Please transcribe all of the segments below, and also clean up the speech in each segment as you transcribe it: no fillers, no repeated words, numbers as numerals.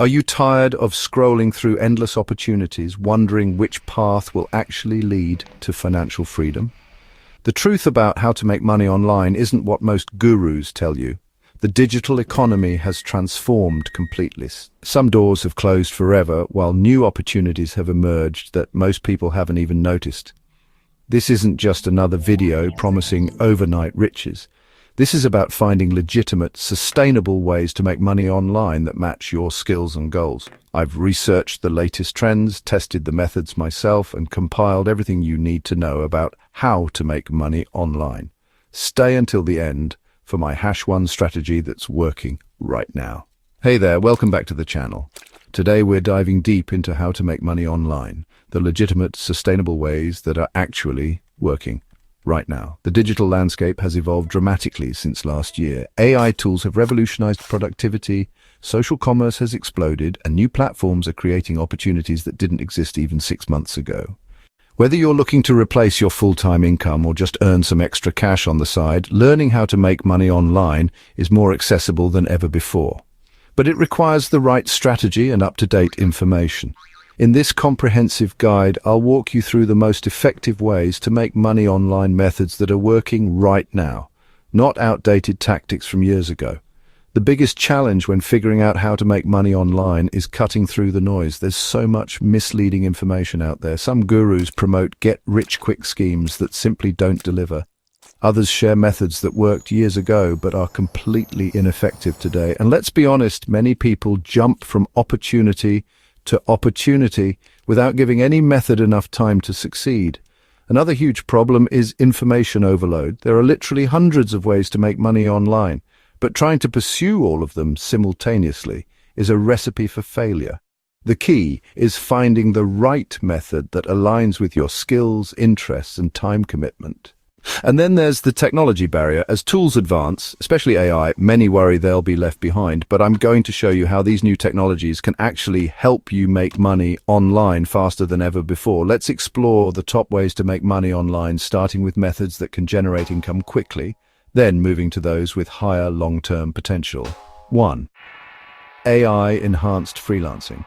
Are you tired of scrolling through endless opportunities, wondering which path will actually lead to financial freedom? The truth about how to make money online isn't what most gurus tell you. The digital economy has transformed completely. Some doors have closed forever, while new opportunities have emerged that most people haven't even noticed. This isn't just another video promising overnight riches. This is about finding legitimate, sustainable ways to make money online that match your skills and goals. I've researched the latest trends, tested the methods myself, and compiled everything you need to know about how to make money online. Stay until the end for my #1 strategy that's working right now. Hey there, welcome back to the channel. Today we're diving deep into how to make money online, the legitimate, sustainable ways that are actually working right now. The digital landscape has evolved dramatically since last year. AI tools have revolutionized productivity, social commerce has exploded, and new platforms are creating opportunities that didn't exist even 6 months ago. Whether you're looking to replace your full-time income or just earn some extra cash on the side, learning how to make money online is more accessible than ever before. But it requires the right strategy and up-to-date information. In this comprehensive guide, I'll walk you through the most effective ways to make money online, methods that are working right now, not outdated tactics from years ago. The biggest challenge when figuring out how to make money online is cutting through the noise. There's so much misleading information out there. Some gurus promote get-rich-quick schemes that simply don't deliver. Others share methods that worked years ago but are completely ineffective today. And let's be honest, many people jump from opportunity to opportunity without giving any method enough time to succeed. Another huge problem is information overload. There are literally hundreds of ways to make money online, but trying to pursue all of them simultaneously is a recipe for failure. The key is finding the right method that aligns with your skills, interests, and time commitment. And then there's the technology barrier. As tools advance, especially AI, many worry they'll be left behind, but I'm going to show you how these new technologies can actually help you make money online faster than ever before. Let's explore the top ways to make money online, starting with methods that can generate income quickly, then moving to those with higher long-term potential. 1. AI-enhanced freelancing.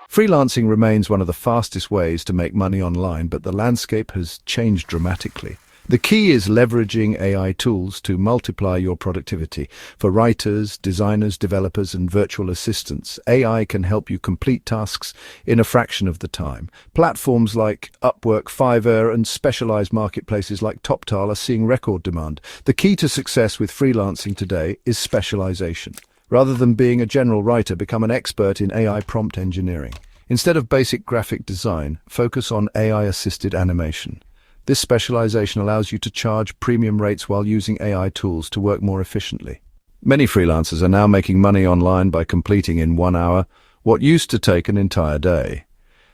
Freelancing remains one of the fastest ways to make money online, but the landscape has changed dramatically. The key is leveraging AI tools to multiply your productivity. For writers, designers, developers, and virtual assistants, AI can help you complete tasks in a fraction of the time. Platforms like Upwork, Fiverr, and specialized marketplaces like TopTal are seeing record demand. The key to success with freelancing today is specialization. Rather than being a general writer, become an expert in AI prompt engineering. Instead of basic graphic design, focus on AI-assisted animation. This specialization allows you to charge premium rates while using AI tools to work more efficiently. Many freelancers are now making money online by completing in 1 hour what used to take an entire day.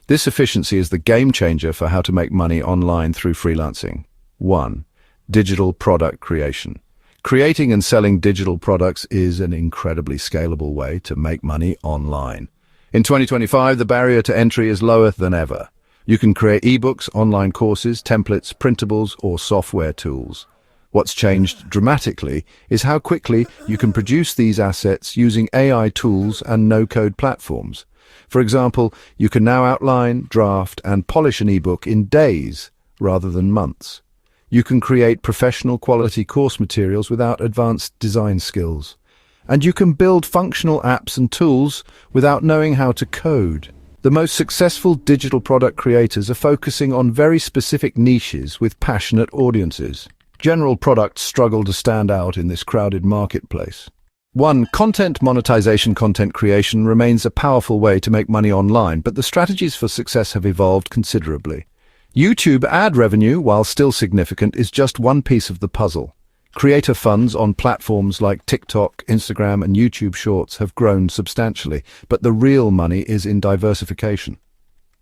This efficiency is the game changer for how to make money online through freelancing. 1. Digital product creation. Creating and selling digital products is an incredibly scalable way to make money online. In 2025, the barrier to entry is lower than ever. You can create ebooks, online courses, templates, printables, or software tools. What's changed dramatically is how quickly you can produce these assets using AI tools and no-code platforms. For example, you can now outline, draft, and polish an ebook in days rather than months. You can create professional quality course materials without advanced design skills. And you can build functional apps and tools without knowing how to code. The most successful digital product creators are focusing on very specific niches with passionate audiences. General products struggle to stand out in this crowded marketplace. 1. Content monetization. Content creation remains a powerful way to make money online, but the strategies for success have evolved considerably. YouTube ad revenue, while still significant, is just one piece of the puzzle. Creator funds on platforms like TikTok, Instagram, and YouTube Shorts have grown substantially, but the real money is in diversification.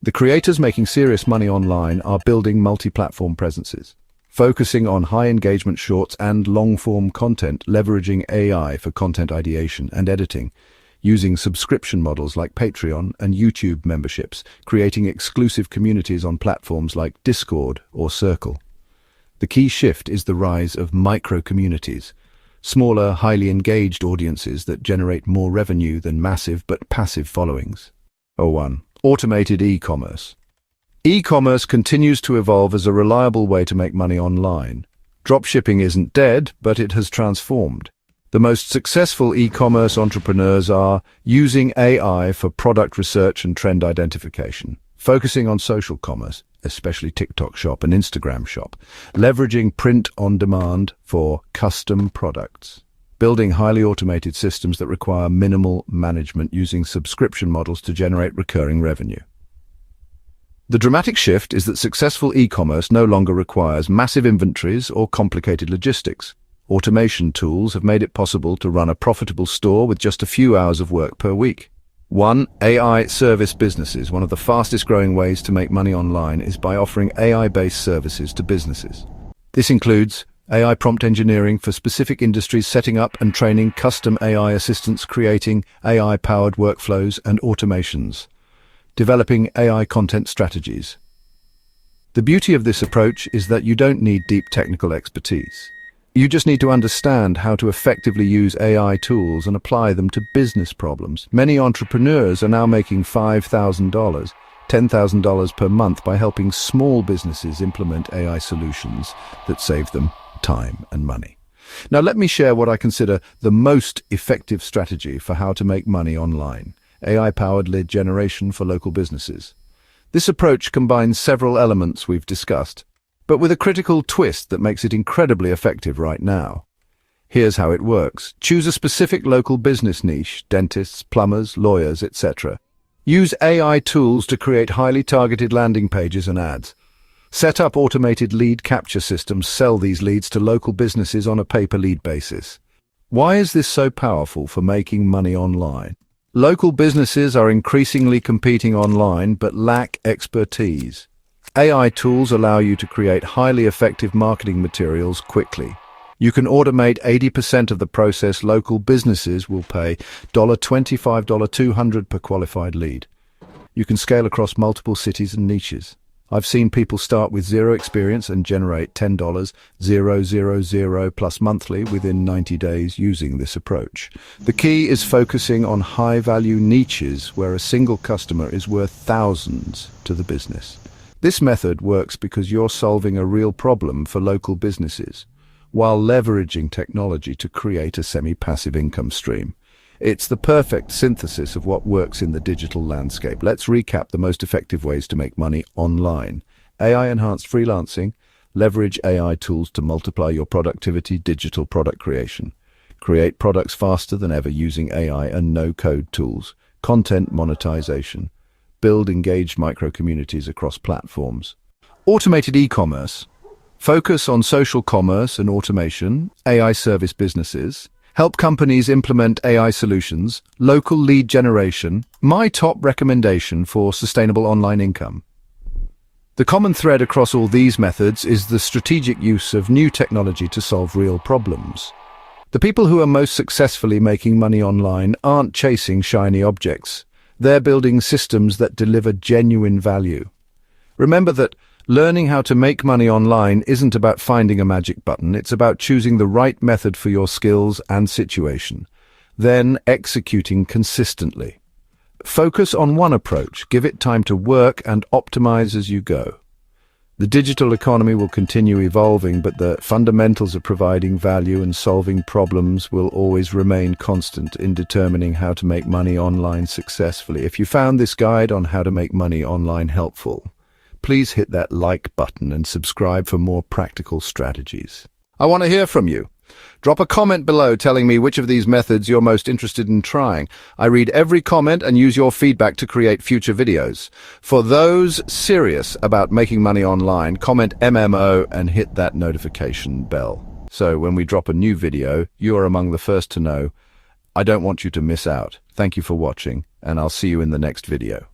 The creators making serious money online are building multi-platform presences, focusing on high-engagement shorts and long-form content, leveraging AI for content ideation and editing, using subscription models like Patreon and YouTube memberships, creating exclusive communities on platforms like Discord or Circle. The key shift is the rise of micro-communities. smaller, highly engaged audiences that generate more revenue than massive but passive followings. 1. Automated e-commerce. E-commerce continues to evolve as a reliable way to make money online. Dropshipping isn't dead, but it has transformed. The most successful e-commerce entrepreneurs are using AI for product research and trend identification, focusing on social commerce, especially TikTok Shop and Instagram Shop, leveraging print on demand for custom products, building highly automated systems that require minimal management using subscription models to generate recurring revenue. The dramatic shift is that successful e-commerce no longer requires massive inventories or complicated logistics. Automation tools have made it possible to run a profitable store with just a few hours of work per week. 1. AI service businesses. One of the fastest growing ways to make money online is by offering AI-based services to businesses. This includes AI prompt engineering for specific industries, setting up and training custom AI assistants, creating AI-powered workflows and automations, developing AI content strategies. The beauty of this approach is that you don't need deep technical expertise. You just need to understand how to effectively use AI tools and apply them to business problems. Many entrepreneurs are now making $5,000, $10,000 per month by helping small businesses implement AI solutions that save them time and money. Now let me share what I consider the most effective strategy for how to make money online: AI-powered lead generation for local businesses. This approach combines several elements we've discussed, but with a critical twist that makes it incredibly effective right now. Here's how it works. Choose a specific local business niche: dentists, plumbers, lawyers, etc. Use AI tools to create highly targeted landing pages and ads. Set up automated lead capture systems. Sell these leads to local businesses on a pay-per-lead basis. Why is this so powerful for making money online? Local businesses are increasingly competing online but lack expertise. AI tools allow you to create highly effective marketing materials quickly. You can automate 80% of the process. Local businesses will pay $25, $200 per qualified lead. You can scale across multiple cities and niches. I've seen people start with zero experience and generate $10,000 plus monthly within 90 days using this approach. The key is focusing on high-value niches where a single customer is worth thousands to the business. This method works because you're solving a real problem for local businesses, while leveraging technology to create a semi-passive income stream. It's the perfect synthesis of what works in the digital landscape. Let's recap the most effective ways to make money online. AI-enhanced freelancing. Leverage AI tools to multiply your productivity. Digital product creation. Create products faster than ever using AI and no-code tools. Content monetization. Build engaged micro-communities across platforms. Automated e-commerce. Focus on social commerce and automation. AI service businesses. Help companies implement AI solutions. Local lead generation. My top recommendation for sustainable online income. The common thread across all these methods is the strategic use of new technology to solve real problems. The people who are most successfully making money online aren't chasing shiny objects. They're building systems that deliver genuine value. Remember that learning how to make money online isn't about finding a magic button. It's about choosing the right method for your skills and situation, then executing consistently. Focus on one approach, give it time to work, and optimize as you go. The digital economy will continue evolving, but the fundamentals of providing value and solving problems will always remain constant in determining how to make money online successfully. If you found this guide on how to make money online helpful, please hit that like button and subscribe for more practical strategies. I want to hear from you. Drop a comment below telling me which of these methods you're most interested in trying. I read every comment and use your feedback to create future videos. For those serious about making money online, comment MMO and hit that notification bell. So when we drop a new video, you are among the first to know. I don't want you to miss out. Thank you for watching, and I'll see you in the next video.